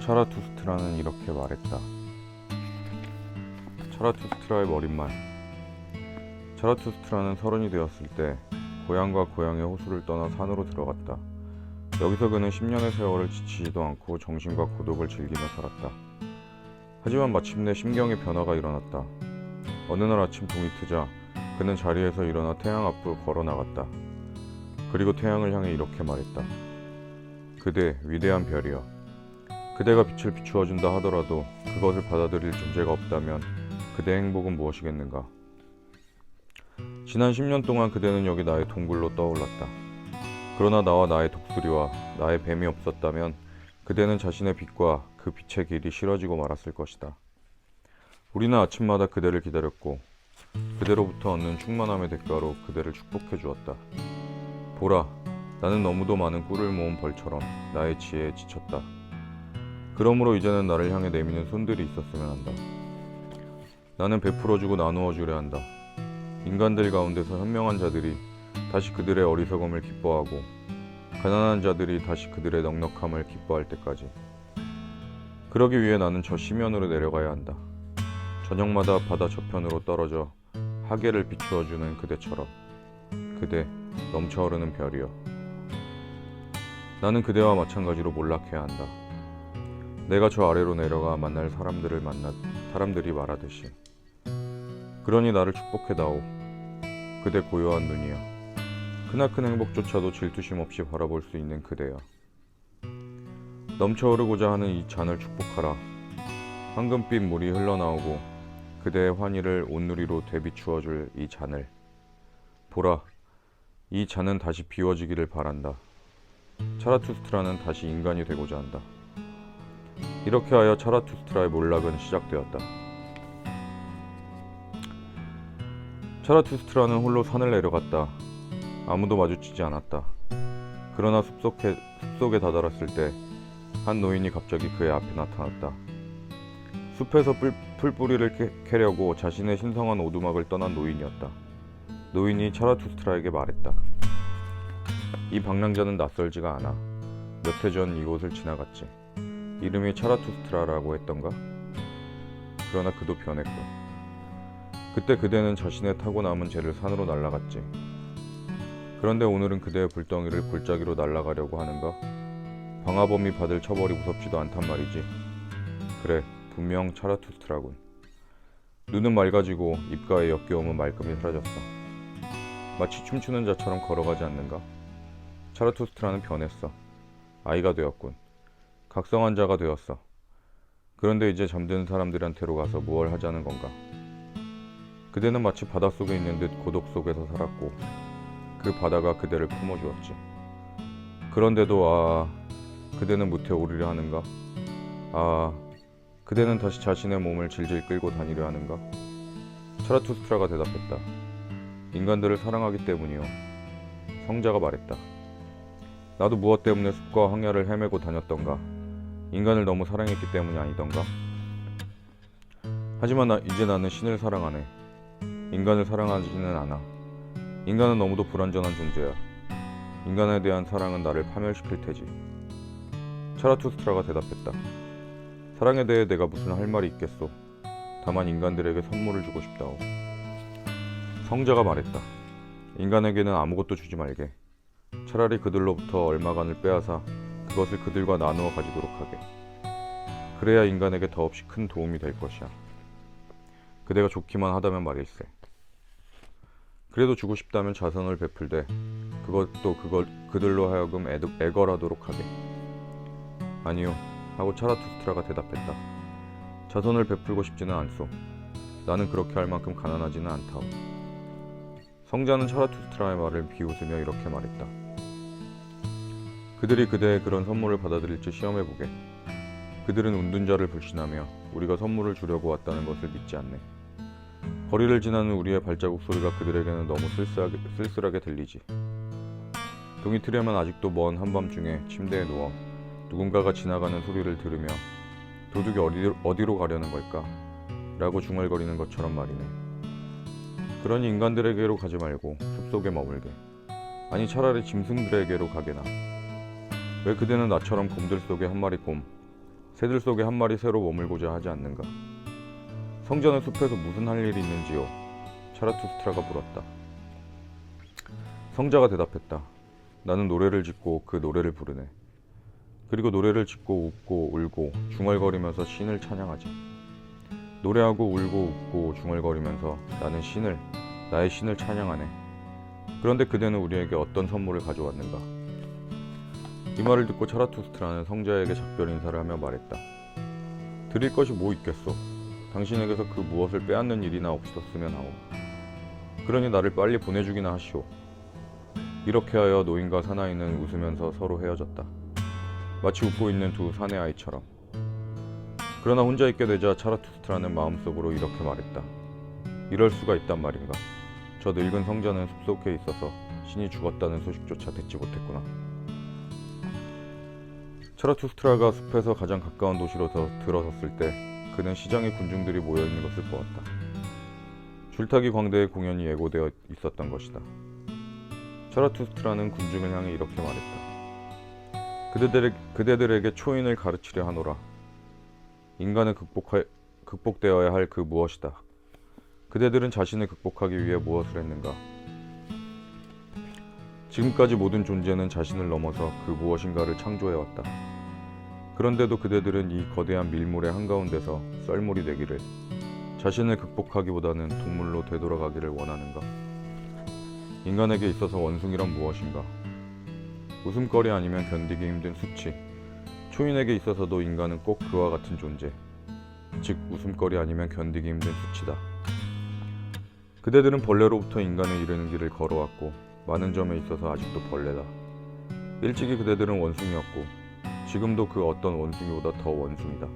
차라투스트라는 이렇게 말했다. 차라투스트라의 머릿말. 차라투스트라는 30이 되었을 때 고향과 고향의 호수를 떠나 산으로 들어갔다. 여기서 그는 10년의 세월을 지치지도 않고 정신과 고독을 즐기며 살았다. 하지만 마침내 심경의 변화가 일어났다. 어느 날 아침 동이 트자 그는 자리에서 일어나 태양 앞으로 걸어 나갔다. 그리고 태양을 향해 이렇게 말했다. 그대 위대한 별이여. 그대가 빛을 비추어준다 하더라도 그것을 받아들일 존재가 없다면 그대의 행복은 무엇이겠는가? 지난 10년 동안 그대는 여기 나의 동굴로 떠올랐다. 그러나 나와 나의 독수리와 나의 뱀이 없었다면 그대는 자신의 빛과 그 빛의 길이 싫어지고 말았을 것이다. 우리는 아침마다 그대를 기다렸고 그대로부터 얻는 충만함의 대가로 그대를 축복해 주었다. 보라, 나는 너무도 많은 꿀을 모은 벌처럼 나의 지혜에 지쳤다. 그러므로 이제는 나를 향해 내미는 손들이 있었으면 한다. 나는 베풀어주고 나누어주려 한다. 인간들 가운데서 현명한 자들이 다시 그들의 어리석음을 기뻐하고 가난한 자들이 다시 그들의 넉넉함을 기뻐할 때까지. 그러기 위해 나는 저 심연으로 내려가야 한다. 저녁마다 바다 저편으로 떨어져 하계를 비추어주는 그대처럼. 그대, 넘쳐흐르는 별이여. 나는 그대와 마찬가지로 몰락해야 한다. 내가 저 아래로 내려가 만날 사람들이 말하듯이. 그러니 나를 축복해다오. 그대 고요한 눈이여. 크나큰 행복조차도 질투심 없이 바라볼 수 있는 그대여. 넘쳐흐르고자 하는 이 잔을 축복하라. 황금빛 물이 흘러나오고 그대의 환희를 온누리로 되비추어줄 이 잔을. 보라, 이 잔은 다시 비워지기를 바란다. 차라투스트라는 다시 인간이 되고자 한다. 이렇게 하여 차라투스트라의 몰락은 시작되었다. 차라투스트라는 홀로 산을 내려갔다. 아무도 마주치지 않았다. 그러나 숲속에 다다랐을 때 한 노인이 갑자기 그의 앞에 나타났다. 숲에서 풀뿌리를 캐려고 자신의 신성한 오두막을 떠난 노인이었다. 노인이 차라투스트라에게 말했다. 이 방랑자는 낯설지가 않아. 몇 해 전 이곳을 지나갔지. 이름이 차라투스트라라고 했던가? 그러나 그도 변했군. 그때 그대는 자신의 타고 남은 죄를 산으로 날라갔지. 그런데 오늘은 그대의 불덩이를 골짜기로 날아가려고 하는가? 방화범이 받을 처벌이 무섭지도 않단 말이지. 그래, 분명 차라투스트라군. 눈은 맑아지고 입가의 역겨움은 말끔히 사라졌어. 마치 춤추는 자처럼 걸어가지 않는가? 차라투스트라는 변했어. 아이가 되었군. 각성한 자가 되었어. 그런데 이제 잠드는 사람들한테로 가서 무얼 하자는 건가? 그대는 마치 바닷속에 있는 듯 고독 속에서 살았고 그 바다가 그대를 품어주었지. 그런데도 그대는 무태 오르려 하는가? 그대는 다시 자신의 몸을 질질 끌고 다니려 하는가? 차라투스트라가 대답했다. 인간들을 사랑하기 때문이요. 성자가 말했다. 나도 무엇 때문에 숲과 황야를 헤매고 다녔던가? 인간을 너무 사랑했기 때문이 아니던가? 하지만 이제 나는 신을 사랑하네. 인간을 사랑하지는 않아. 인간은 너무도 불완전한 존재야. 인간에 대한 사랑은 나를 파멸시킬 테지. 차라투스트라가 대답했다. 사랑에 대해 내가 무슨 할 말이 있겠소. 다만 인간들에게 선물을 주고 싶다오. 성자가 말했다. 인간에게는 아무것도 주지 말게. 차라리 그들로부터 얼마간을 빼앗아 그것을 그들과 나누어 가지도록 하게. 그래야 인간에게 더없이 큰 도움이 될 것이야. 그대가 좋기만 하다면 말일세. 그래도 주고 싶다면 자선을 베풀되 그것도 그들로 하여금 애걸하도록 하게. 아니요, 하고 차라투스트라가 대답했다. 자선을 베풀고 싶지는 않소. 나는 그렇게 할 만큼 가난하지는 않다오. 성자는 차라투스트라의 말을 비웃으며 이렇게 말했다. 그들이 그대의 그런 선물을 받아들일지 시험해보게. 그들은 운둔자를 불신하며 우리가 선물을 주려고 왔다는 것을 믿지 않네. 거리를 지나는 우리의 발자국 소리가 그들에게는 너무 쓸쓸하게 들리지. 동이 트려면 아직도 먼 한밤중에 침대에 누워 누군가가 지나가는 소리를 들으며 도둑이 어디로 가려는 걸까? 라고 중얼거리는 것처럼 말이네. 그러니 인간들에게로 가지 말고 숲속에 머물게. 아니 차라리 짐승들에게로 가게나. 왜 그대는 나처럼 곰들 속의 한 마리 곰, 새들 속에 한 마리 새로 머물고자 하지 않는가? 성자는 숲에서 무슨 할 일이 있는지요? 차라투스트라가 물었다. 성자가 대답했다. 나는 노래를 짓고 그 노래를 부르네. 그리고 노래를 짓고 웃고 울고 중얼거리면서 신을 찬양하지. 노래하고 울고 웃고 중얼거리면서 나의 신을 찬양하네. 그런데 그대는 우리에게 어떤 선물을 가져왔는가? 이 말을 듣고 차라투스트라는 성자에게 작별 인사를 하며 말했다. 드릴 것이 뭐 있겠소? 당신에게서 그 무엇을 빼앗는 일이나 없었으면 하오. 그러니 나를 빨리 보내주기나 하시오. 이렇게 하여 노인과 사나이는 웃으면서 서로 헤어졌다. 마치 웃고 있는 두 사내 아이처럼. 그러나 혼자 있게 되자 차라투스트라는 마음속으로 이렇게 말했다. 이럴 수가 있단 말인가. 저 늙은 성자는 숲속에 있어서 신이 죽었다는 소식조차 듣지 못했구나. 차라투스트라가 숲에서 가장 가까운 도시로 들어섰을 때 그는 시장에 군중들이 모여있는 것을 보았다. 줄타기 광대의 공연이 예고되어 있었던 것이다. 차라투스트라는 군중을 향해 이렇게 말했다. 그대들에게 초인을 가르치려 하노라. 인간은 극복되어야 할 그 무엇이다. 그대들은 자신을 극복하기 위해 무엇을 했는가? 지금까지 모든 존재는 자신을 넘어서 그 무엇인가를 창조해왔다. 그런데도 그대들은 이 거대한 밀물의 한가운데서 썰물이 되기를, 자신을 극복하기보다는 동물로 되돌아가기를 원하는가? 인간에게 있어서 원숭이란 무엇인가? 웃음거리 아니면 견디기 힘든 수치. 초인에게 있어서도 인간은 꼭 그와 같은 존재, 즉 웃음거리 아니면 견디기 힘든 수치다. 그대들은 벌레로부터 인간에 이르는 길을 걸어왔고 많은 점에 있어서 아직도 벌레다. 일찍이 그대들은 원숭이였고 지금도 그 어떤 원숭이보다 더 원숭이다.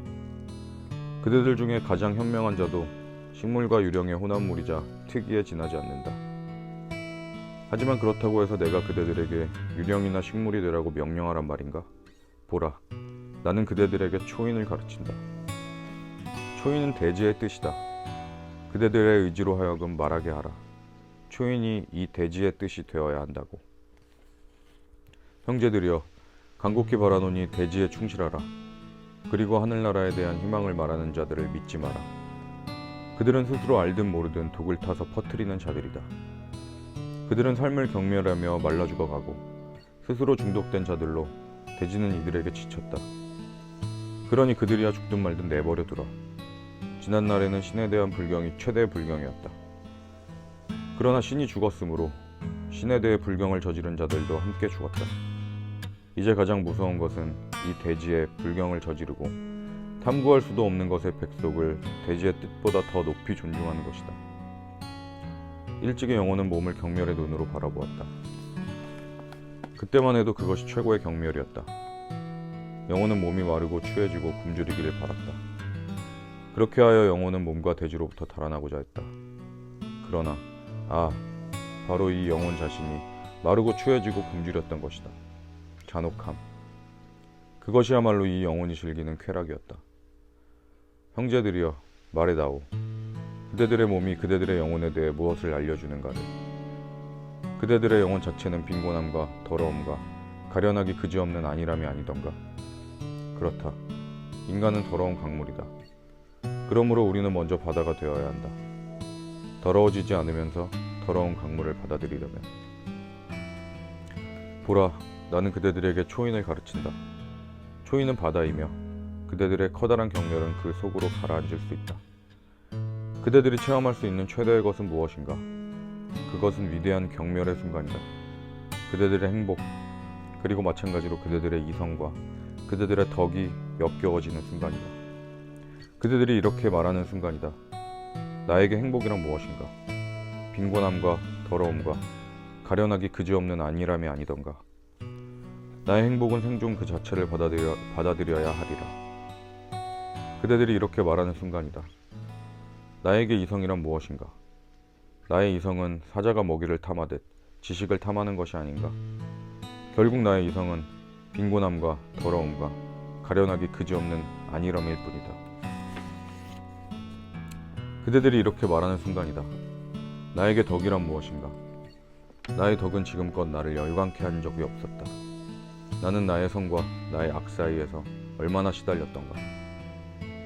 그대들 중에 가장 현명한 자도 식물과 유령의 혼합물이자 특이에 지나지 않는다. 하지만 그렇다고 해서 내가 그대들에게 유령이나 식물이 되라고 명령하란 말인가? 보라, 나는 그대들에게 초인을 가르친다. 초인은 대지의 뜻이다. 그대들의 의지로 하여금 말하게 하라. 초인이 이 대지의 뜻이 되어야 한다고. 형제들이여, 간곡히 바라노니 대지에 충실하라. 그리고 하늘나라에 대한 희망을 말하는 자들을 믿지 마라. 그들은 스스로 알든 모르든 독을 타서 퍼뜨리는 자들이다. 그들은 삶을 경멸하며 말라 죽어가고 스스로 중독된 자들로 대지는 이들에게 지쳤다. 그러니 그들이야 죽든 말든 내버려 두라. 지난날에는 신에 대한 불경이 최대의 불경이었다. 그러나 신이 죽었으므로 신에 대해 불경을 저지른 자들도 함께 죽었다. 이제 가장 무서운 것은 이 대지에 불경을 저지르고 탐구할 수도 없는 것의 백속을 대지의 뜻보다 더 높이 존중하는 것이다. 일찍이 영혼은 몸을 경멸의 눈으로 바라보았다. 그때만 해도 그것이 최고의 경멸이었다. 영혼은 몸이 마르고 추해지고 굶주리기를 바랐다. 그렇게 하여 영혼은 몸과 대지로부터 달아나고자 했다. 그러나 바로 이 영혼 자신이 마르고 추해지고 굶주렸던 것이다. 잔혹함. 그것이야말로 이 영혼이 즐기는 쾌락이었다. 형제들이여, 말해다오. 그대들의 몸이 그대들의 영혼에 대해 무엇을 알려주는가를. 그대들의 영혼 자체는 빈곤함과 더러움과 가련하기 그지없는 안일함이 아니던가. 그렇다. 인간은 더러운 강물이다. 그러므로 우리는 먼저 바다가 되어야 한다. 더러워지지 않으면서 더러운 강물을 받아들이려면. 보라, 나는 그대들에게 초인을 가르친다. 초인은 바다이며 그대들의 커다란 경멸은 그 속으로 가라앉을 수 있다. 그대들이 체험할 수 있는 최대의 것은 무엇인가? 그것은 위대한 경멸의 순간이다. 그대들의 행복, 그리고 마찬가지로 그대들의 이성과 그대들의 덕이 역겨워지는 순간이다. 그대들이 이렇게 말하는 순간이다. 나에게 행복이란 무엇인가? 빈곤함과 더러움과 가련하기 그지없는 안일함이 아니던가. 나의 행복은 생존 그 자체를 받아들여야 하리라. 그대들이 이렇게 말하는 순간이다. 나에게 이성이란 무엇인가? 나의 이성은 사자가 먹이를 탐하듯 지식을 탐하는 것이 아닌가? 결국 나의 이성은 빈곤함과 더러움과 가련하기 그지없는 안일함일 뿐이다. 그대들이 이렇게 말하는 순간이다. 나에게 덕이란 무엇인가? 나의 덕은 지금껏 나를 열광케 한 적이 없었다. 나는 나의 성과 나의 악 사이에서 얼마나 시달렸던가.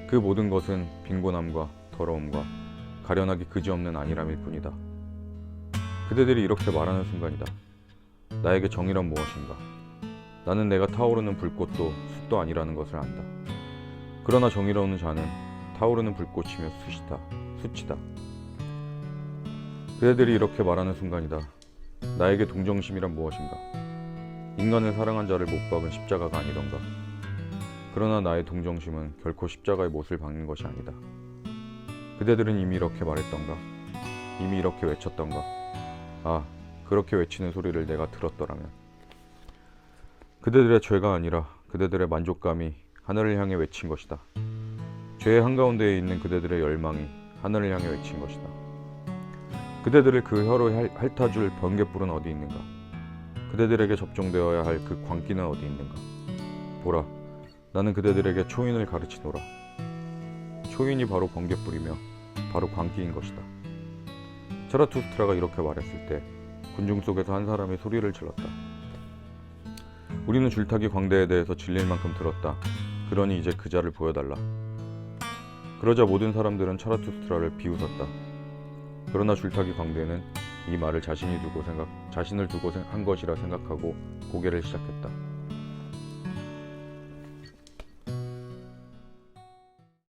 그 모든 것은 빈곤함과 더러움과 가련하기 그지없는 안일함일 뿐이다. 그대들이 이렇게 말하는 순간이다. 나에게 정의란 무엇인가? 나는 내가 타오르는 불꽃도 숯도 아니라는 것을 안다. 그러나 정의로운 자는 타오르는 불꽃이며 숯이다. 그대들이 이렇게 말하는 순간이다. 나에게 동정심이란 무엇인가? 인간을 사랑한 자를 못 박은 십자가가 아니던가. 그러나 나의 동정심은 결코 십자가의 못을 박는 것이 아니다. 그대들은 이미 이렇게 말했던가? 이미 이렇게 외쳤던가? 아, 그렇게 외치는 소리를 내가 들었더라면. 그대들의 죄가 아니라 그대들의 만족감이 하늘을 향해 외친 것이다. 죄의 한가운데에 있는 그대들의 열망이 하늘을 향해 외친 것이다. 그대들을 그 혀로 핥아줄 번갯불은 어디 있는가? 그대들에게 접종되어야 할 그 광기는 어디 있는가? 보라, 나는 그대들에게 초인을 가르치노라. 초인이 바로 번갯불이며 바로 광기인 것이다. 자라투스트라가 이렇게 말했을 때 군중 속에서 한 사람이 소리를 질렀다. 우리는 줄타기 광대에 대해서 진릴 만큼 들었다. 그러니 이제 그 자를 보여달라. 그러자 모든 사람들은 차라투스트라를 비웃었다. 그러나 줄타기 광대는 이 말을 자신을 두고 한 것이라 생각하고 고개를 시작했다.